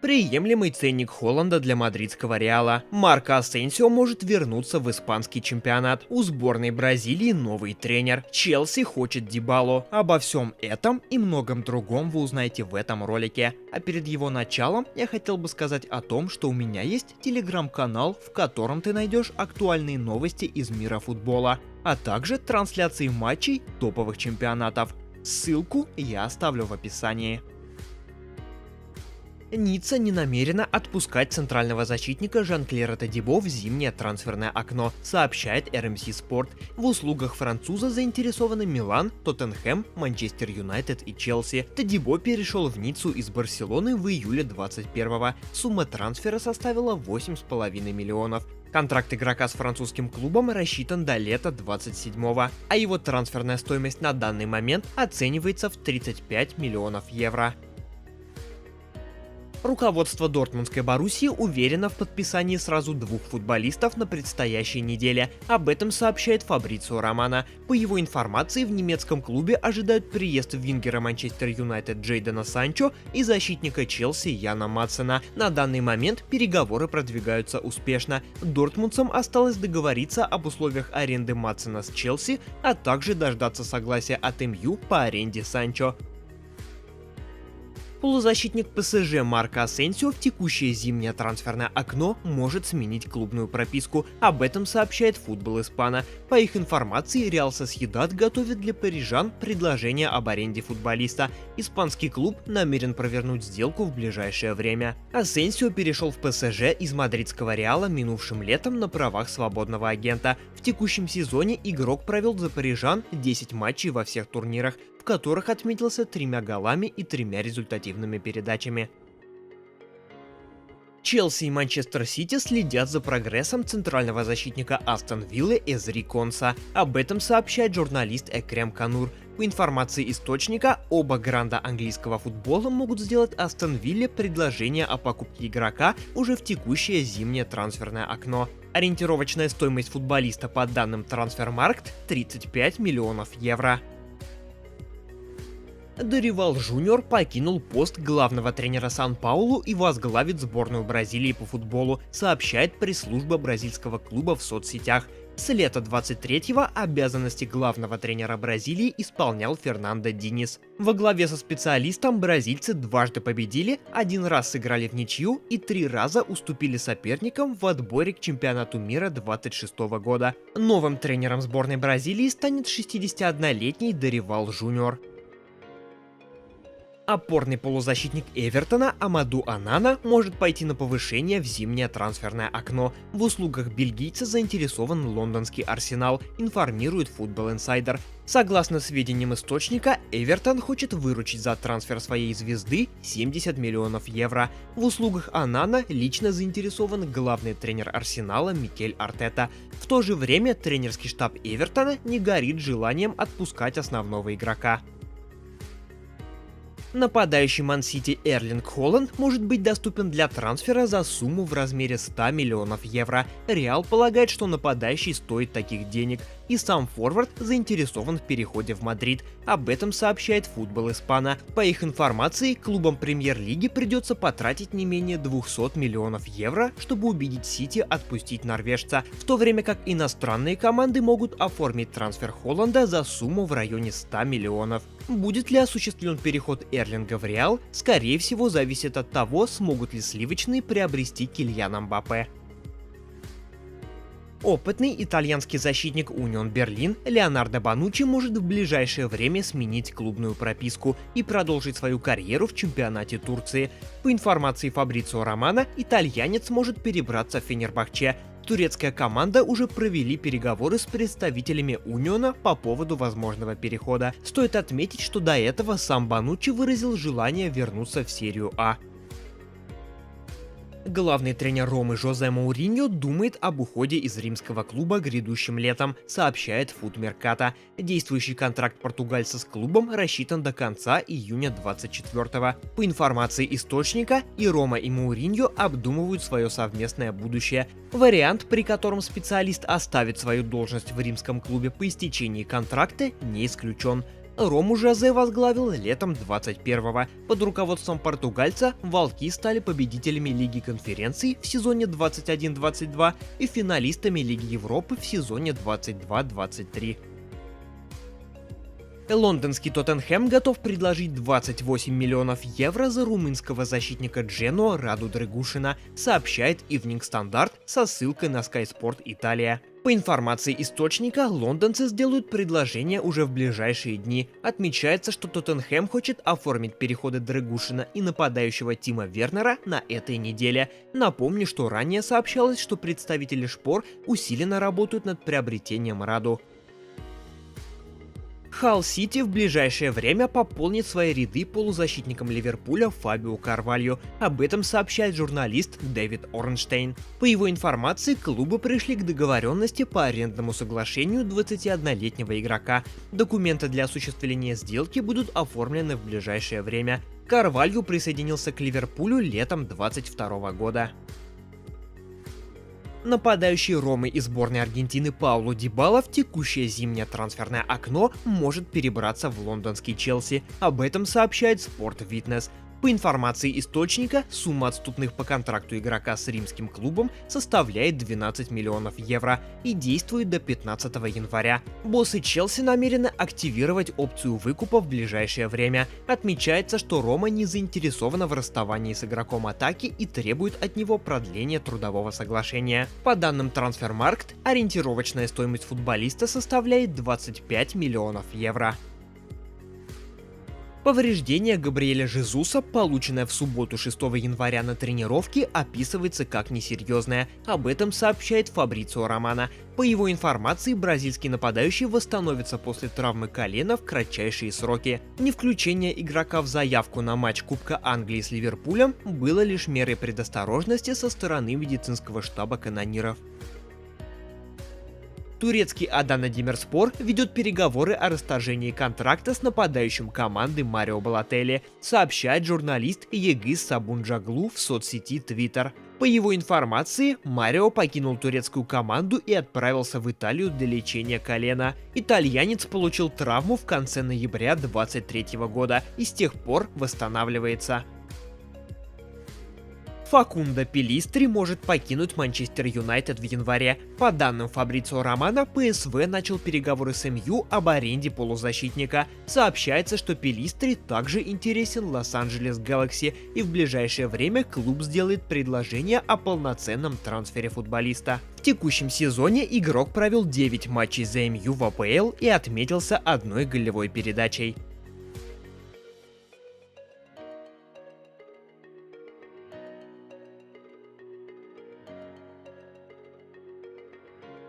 Приемлемый ценник Холланда для мадридского Реала. Марко Асенсио может вернуться в испанский чемпионат. У сборной Бразилии новый тренер. Челси хочет Дибалу. Обо всем этом и многом другом вы узнаете в этом ролике. А перед его началом я хотел бы сказать о том, что у меня есть телеграм-канал, в котором ты найдешь актуальные новости из мира футбола, а также трансляции матчей топовых чемпионатов. Ссылку я оставлю в описании. Ницца не намерена отпускать центрального защитника Жан-Клера Тодибо в зимнее трансферное окно, сообщает RMC Sport. В услугах француза заинтересованы Милан, Тоттенхэм, Манчестер Юнайтед и Челси. Тодибо перешел в Ниццу из Барселоны в июле 2021-го. Сумма трансфера составила 8,5 миллионов. Контракт игрока с французским клубом рассчитан до лета 27-го, а его трансферная стоимость на данный момент оценивается в 35 миллионов евро. Руководство Дортмундской Боруссии уверено в подписании сразу двух футболистов на предстоящей неделе. Об этом сообщает Фабрицио Романо. По его информации, в немецком клубе ожидают приезд вингера Манчестер Юнайтед Джейдена Санчо и защитника Челси Яна Матсена. На данный момент переговоры продвигаются успешно. Дортмундцам осталось договориться об условиях аренды Матсена с Челси, а также дождаться согласия от МЮ по аренде Санчо. Полузащитник ПСЖ Марко Асенсио в текущее зимнее трансферное окно может сменить клубную прописку. Об этом сообщает Футбол Испана. По их информации, Реал Сосьедад готовит для парижан предложение об аренде футболиста. Испанский клуб намерен провернуть сделку в ближайшее время. Асенсио перешел в ПСЖ из мадридского Реала минувшим летом на правах свободного агента. В текущем сезоне игрок провел за парижан 10 матчей во всех турнирах, в которых отметился 3 голами и 3 результативными передачами. Челси и Манчестер Сити следят за прогрессом центрального защитника Астон Виллы Эзри Конса. Об этом сообщает журналист Экрем Канур. По информации источника, оба гранда английского футбола могут сделать Астон Вилле предложение о покупке игрока уже в текущее зимнее трансферное окно. Ориентировочная стоимость футболиста по данным Трансфермаркт – 35 миллионов евро. Доривал Жуниор покинул пост главного тренера Сан-Паулу и возглавит сборную Бразилии по футболу, сообщает пресс-служба бразильского клуба в соцсетях. С лета 23-го обязанности главного тренера Бразилии исполнял Фернандо Динис. Во главе со специалистом бразильцы дважды победили, 1 раз сыграли в ничью и 3 раза уступили соперникам в отборе к чемпионату мира 26 года. Новым тренером сборной Бразилии станет 61-летний Доривал Жуниор. Опорный полузащитник Эвертона Амаду Онана может пойти на повышение в зимнее трансферное окно. В услугах бельгийца заинтересован лондонский Арсенал, информирует Football Insider. Согласно сведениям источника, Эвертон хочет выручить за трансфер своей звезды 70 миллионов евро. В услугах Онана лично заинтересован главный тренер Арсенала Микель Артета. В то же время тренерский штаб Эвертона не горит желанием отпускать основного игрока. Нападающий Ман-Сити Эрлинг Холланд может быть доступен для трансфера за сумму в размере 100 миллионов евро. Реал полагает, что нападающий стоит таких денег, и сам форвард заинтересован в переходе в Мадрид. Об этом сообщает Футбол Испана. По их информации, клубам премьер-лиги придется потратить не менее 200 миллионов евро, чтобы убедить Сити отпустить норвежца, в то время как иностранные команды могут оформить трансфер Холланда за сумму в районе 100 миллионов. Будет ли осуществлен переход Эрлинга в Реал, скорее всего, зависит от того, смогут ли сливочные приобрести Кильяна Мбаппе. Опытный итальянский защитник Унион Берлин Леонардо Бонуччи может в ближайшее время сменить клубную прописку и продолжить свою карьеру в чемпионате Турции. По информации Фабрицио Романо, итальянец может перебраться в Фенербахче. Турецкая команда уже провели переговоры с представителями Униона по поводу возможного перехода. Стоит отметить, что до этого сам Бонуччи выразил желание вернуться в серию А. Главный тренер Ромы Жозе Моуриньо думает об уходе из римского клуба грядущим летом, сообщает Футмеркато. Действующий контракт португальца с клубом рассчитан до конца июня 24-го. По информации источника, и Рома, и Моуриньо обдумывают свое совместное будущее. Вариант, при котором специалист оставит свою должность в римском клубе по истечении контракта, не исключен. Рому Жозе возглавил летом 21-го. Под руководством португальца «Волки» стали победителями Лиги конференций в сезоне 21-22 и финалистами Лиги Европы в сезоне 22-23. Лондонский Тоттенхэм готов предложить 28 миллионов евро за румынского защитника Дженоа Раду Драгушина, сообщает Evening Standard со ссылкой на Sky Sport Italia. По информации источника, лондонцы сделают предложение уже в ближайшие дни. Отмечается, что Тоттенхэм хочет оформить переходы Драгушина и нападающего Тима Вернера на этой неделе. Напомню, что ранее сообщалось, что представители Шпор усиленно работают над приобретением Раду. Халл Сити в ближайшее время пополнит свои ряды полузащитником Ливерпуля Фабио Карвальо. Об этом сообщает журналист Дэвид Орнштейн. По его информации, клубы пришли к договоренности по арендному соглашению 21-летнего игрока. Документы для осуществления сделки будут оформлены в ближайшее время. Карвальо присоединился к Ливерпулю летом 2022 года. Нападающий Ромы и сборной Аргентины Пауло Дибала в текущее зимнее трансферное окно может перебраться в лондонский Челси. Об этом сообщает Sport Witness. По информации источника, сумма отступных по контракту игрока с римским клубом составляет 12 миллионов евро и действует до 15 января. Боссы Челси намерены активировать опцию выкупа в ближайшее время. Отмечается, что Рома не заинтересована в расставании с игроком атаки и требует от него продления трудового соглашения. По данным Transfermarkt, ориентировочная стоимость футболиста составляет 25 миллионов евро. Повреждение Габриэля Жезуса, полученное в субботу 6 января на тренировке, описывается как несерьезное. Об этом сообщает Фабрицио Романо. По его информации, бразильский нападающий восстановится после травмы колена в кратчайшие сроки. Не включение игрока в заявку на матч Кубка Англии с Ливерпулем было лишь мерой предосторожности со стороны медицинского штаба канониров. Турецкий Адана Демирспор ведет переговоры о расторжении контракта с нападающим команды Марио Балотелли, сообщает журналист Егис Сабунджаглу в соцсети Twitter. По его информации, Марио покинул турецкую команду и отправился в Италию для лечения колена. Итальянец получил травму в конце ноября 2023 года и с тех пор восстанавливается. Факундо Пелистри может покинуть Манчестер Юнайтед в январе. По данным Фабрицио Романо, ПСВ начал переговоры с МЮ об аренде полузащитника. Сообщается, что Пелистри также интересен Лос-Анджелес Гэлакси, и в ближайшее время клуб сделает предложение о полноценном трансфере футболиста. В текущем сезоне игрок провел 9 матчей за МЮ в АПЛ и отметился одной голевой передачей.